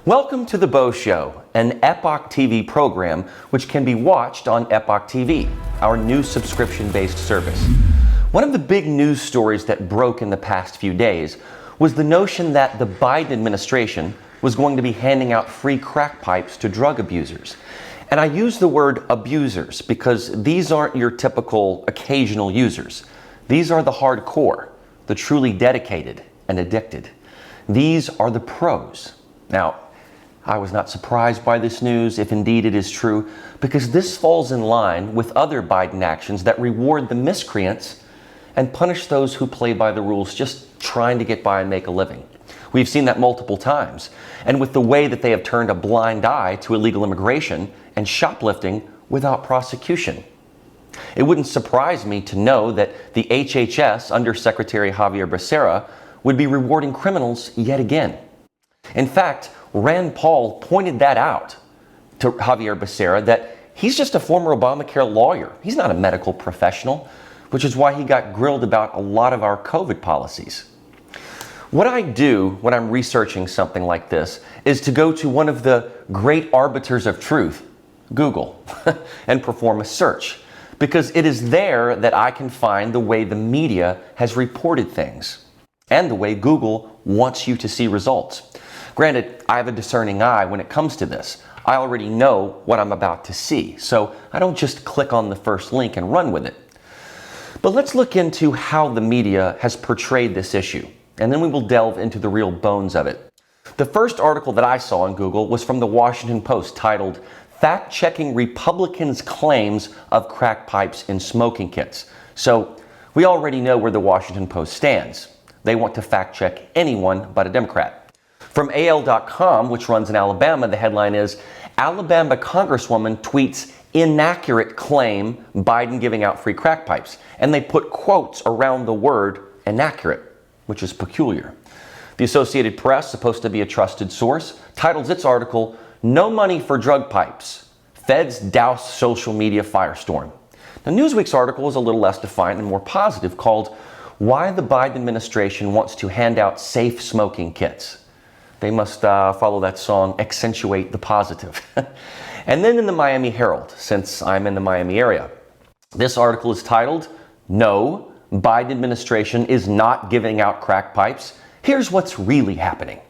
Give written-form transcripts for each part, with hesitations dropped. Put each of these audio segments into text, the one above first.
Welcome to the Beau Show, an Epoch TV program which can be watched on Epoch TV, our new subscription-based service. One of the big news stories that broke in the past few days was the notion that the Biden administration was going to be handing out free crack pipes to drug abusers. And I use the word abusers because these aren't your typical occasional users. These are the hardcore, the truly dedicated and addicted. These are the pros. Now, I was not surprised by this news, if indeed it is true, because this falls in line with other Biden actions that reward the miscreants and punish those who play by the rules just trying to get by and make a living. We've seen that multiple times, and with the way that they have turned a blind eye to illegal immigration and shoplifting without prosecution. It wouldn't surprise me to know that the HHS Under Secretary Javier Becerra would be rewarding criminals yet again. In fact, Rand Paul pointed that out to Javier Becerra, that he's just a former Obamacare lawyer. He's not a medical professional, which is why he got grilled about a lot of our COVID policies. What I do when I'm researching something like this is to go to one of the great arbiters of truth, Google, and perform a search, because it is there that I can find the way the media has reported things and the way Google wants you to see results. Granted, I have a discerning eye when it comes to this. I already know what I'm about to see, so I don't just click on the first link and run with it. But let's look into how the media has portrayed this issue, and then we will delve into the real bones of it. The first article that I saw on Google was from the Washington Post, titled, "Fact-Checking Republicans' Claims of Crack Pipes in Smoking Kits." So we already know where the Washington Post stands. They want to fact-check anyone but a Democrat. From AL.com, which runs in Alabama, the headline is, "Alabama Congresswoman tweets inaccurate claim Biden giving out free crack pipes." And they put quotes around the word inaccurate, which is peculiar. The Associated Press, supposed to be a trusted source, titles its article, "No Money for Drug Pipes. Feds Douse Social Media Firestorm." Now, Newsweek's article is a little less defined and more positive, called, "Why the Biden Administration Wants to Hand Out Safe Smoking Kits." They must follow that song, "Accentuate the Positive." And then in the Miami Herald, since I'm in the Miami area, this article is titled, "No, Biden Administration is not giving out crack pipes. Here's what's really happening."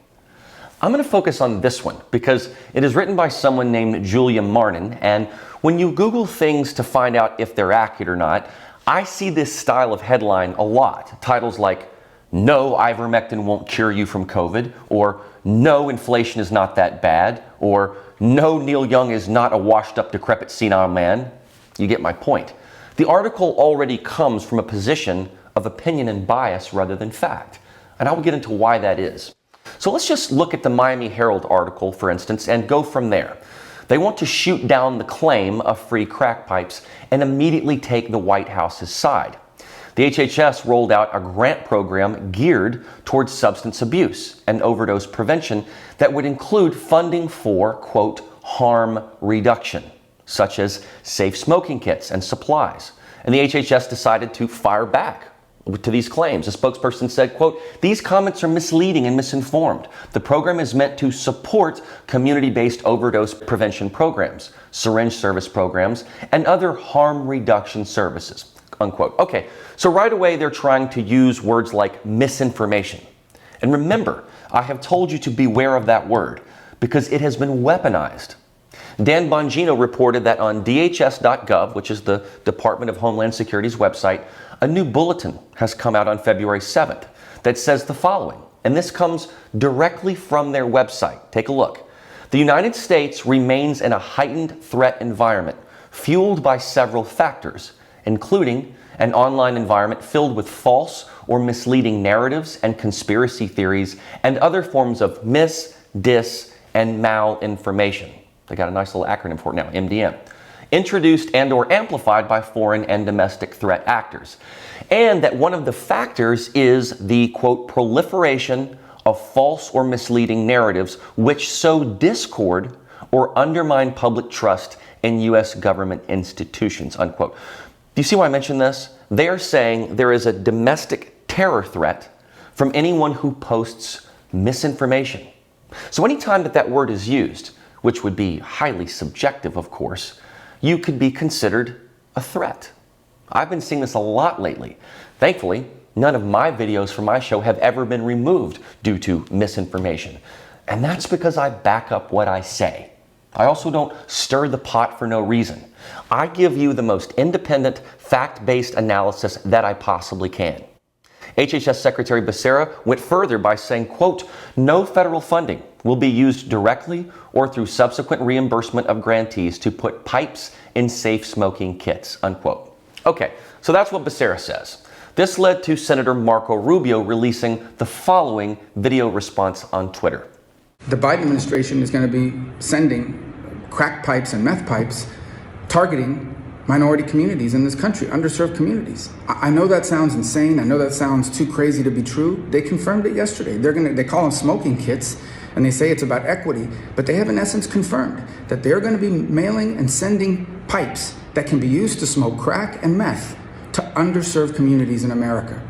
I'm going to focus on this one because it is written by someone named Julia Marnin, and when you Google things to find out if they're accurate or not, I see this style of headline a lot. Titles like, "No, ivermectin won't cure you from COVID," or "No, inflation is not that bad," or "No, Neil Young is not a washed-up, decrepit, senile man." You get my point. The article already comes from a position of opinion and bias rather than fact, and I will get into why that is. So let's just look at the Miami Herald article, for instance, and go from there. They want to shoot down the claim of free crack pipes and immediately take the White House's side. The HHS rolled out a grant program geared towards substance abuse and overdose prevention that would include funding for, quote, harm reduction, such as safe smoking kits and supplies. And the HHS decided to fire back to these claims. A spokesperson said, quote, "These comments are misleading and misinformed. The program is meant to support community-based overdose prevention programs, syringe service programs, and other harm reduction services." Unquote. Okay, so right away they're trying to use words like misinformation. And remember, I have told you to beware of that word because it has been weaponized. Dan Bongino reported that on DHS.gov, which is the Department of Homeland Security's website, a new bulletin has come out on February 7th that says the following, and this comes directly from their website. Take a look. "The United States remains in a heightened threat environment fueled by several factors, including an online environment filled with false or misleading narratives and conspiracy theories and other forms of mis, dis, and malinformation." They got a nice little acronym for it now, MDM. "Introduced and or amplified by foreign and domestic threat actors." And that one of the factors is the, quote, "proliferation of false or misleading narratives which sow discord or undermine public trust in U.S. government institutions," unquote. Do you see why I mentioned this? They are saying there is a domestic terror threat from anyone who posts misinformation, So anytime that word is used, which would be highly subjective, of course, you could be considered a threat. I've been seeing this a lot lately. Thankfully, none of my videos from my show have ever been removed due to misinformation. And that's because I back up what I say. I also don't stir the pot for no reason. I give you the most independent, fact-based analysis that I possibly can. HHS Secretary Becerra went further by saying, quote, "No federal funding will be used directly or through subsequent reimbursement of grantees to put pipes in safe smoking kits," unquote. Okay, so that's what Becerra says. This led to Senator Marco Rubio releasing the following video response on Twitter. The Biden administration is going to be sending crack pipes and meth pipes targeting minority communities in this country, underserved communities. I know that sounds insane. I know that sounds too crazy to be true. They confirmed it yesterday. They call them smoking kits, and they say it's about equity, but they have in essence confirmed that they're going to be mailing and sending pipes that can be used to smoke crack and meth to underserved communities in America.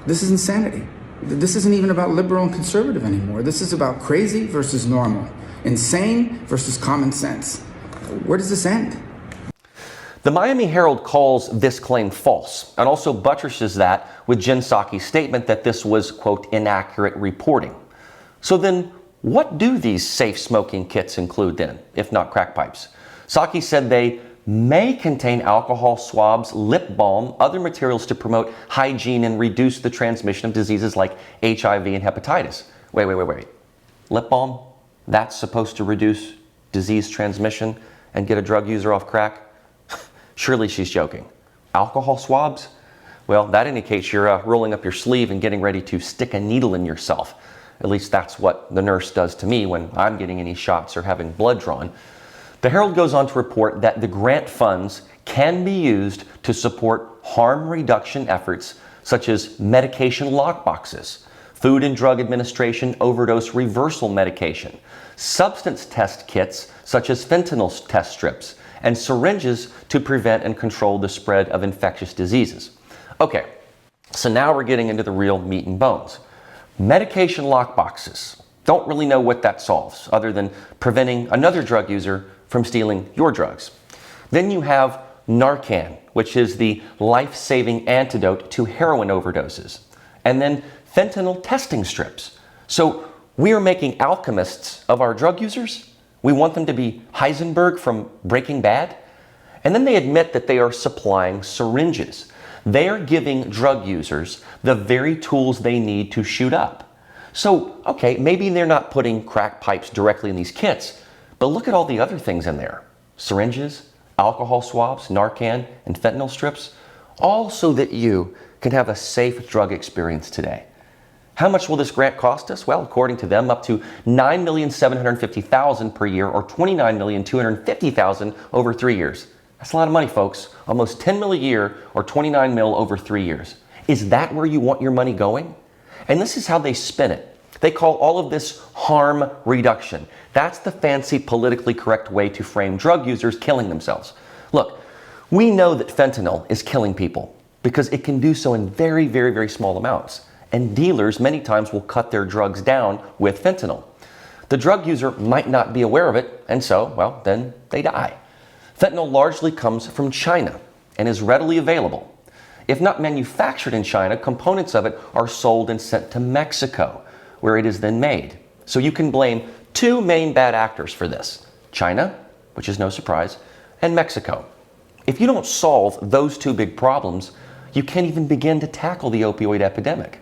This is insanity. This isn't even about liberal and conservative anymore. This is about crazy versus normal, insane versus common sense. Where does this end? The Miami Herald calls this claim false and also buttresses that with Jen Psaki's statement that this was, quote, inaccurate reporting. So then what do these safe smoking kits include then, if not crack pipes? Psaki said they may contain alcohol swabs, lip balm, other materials to promote hygiene and reduce the transmission of diseases like HIV and hepatitis. Wait. Lip balm? That's supposed to reduce disease transmission and get a drug user off crack? Surely she's joking. Alcohol swabs? Well, that indicates you're rolling up your sleeve and getting ready to stick a needle in yourself. At least that's what the nurse does to me when I'm getting any shots or having blood drawn. The Herald goes on to report that the grant funds can be used to support harm reduction efforts such as medication lockboxes, Food and Drug Administration overdose reversal medication, substance test kits such as fentanyl test strips, and syringes to prevent and control the spread of infectious diseases. Okay, so now we're getting into the real meat and bones. Medication lockboxes. Don't really know what that solves, other than preventing another drug user from stealing your drugs. Then you have Narcan, which is the life-saving antidote to heroin overdoses. And then fentanyl testing strips. So we are making alchemists of our drug users? We want them to be Heisenberg from Breaking Bad? And then they admit that they are supplying syringes. They are giving drug users the very tools they need to shoot up. So, okay, maybe they're not putting crack pipes directly in these kits, but look at all the other things in there. Syringes, alcohol swabs, Narcan, and fentanyl strips, all so that you can have a safe drug experience today. How much will this grant cost us? Well, according to them, up to $9,750,000 per year or $29,250,000 over 3 years. That's a lot of money, folks. Almost $10 million a year or $29 million over 3 years. Is that where you want your money going? And this is how they spin it. They call all of this harm reduction. That's the fancy, politically correct way to frame drug users killing themselves. Look, we know that fentanyl is killing people because it can do so in very, very, very small amounts. And dealers many times will cut their drugs down with fentanyl. The drug user might not be aware of it, and so, well, then they die. Fentanyl largely comes from China and is readily available. If not manufactured in China, components of it are sold and sent to Mexico, where it is then made. So you can blame two main bad actors for this: China, which is no surprise, and Mexico. If you don't solve those two big problems, you can't even begin to tackle the opioid epidemic.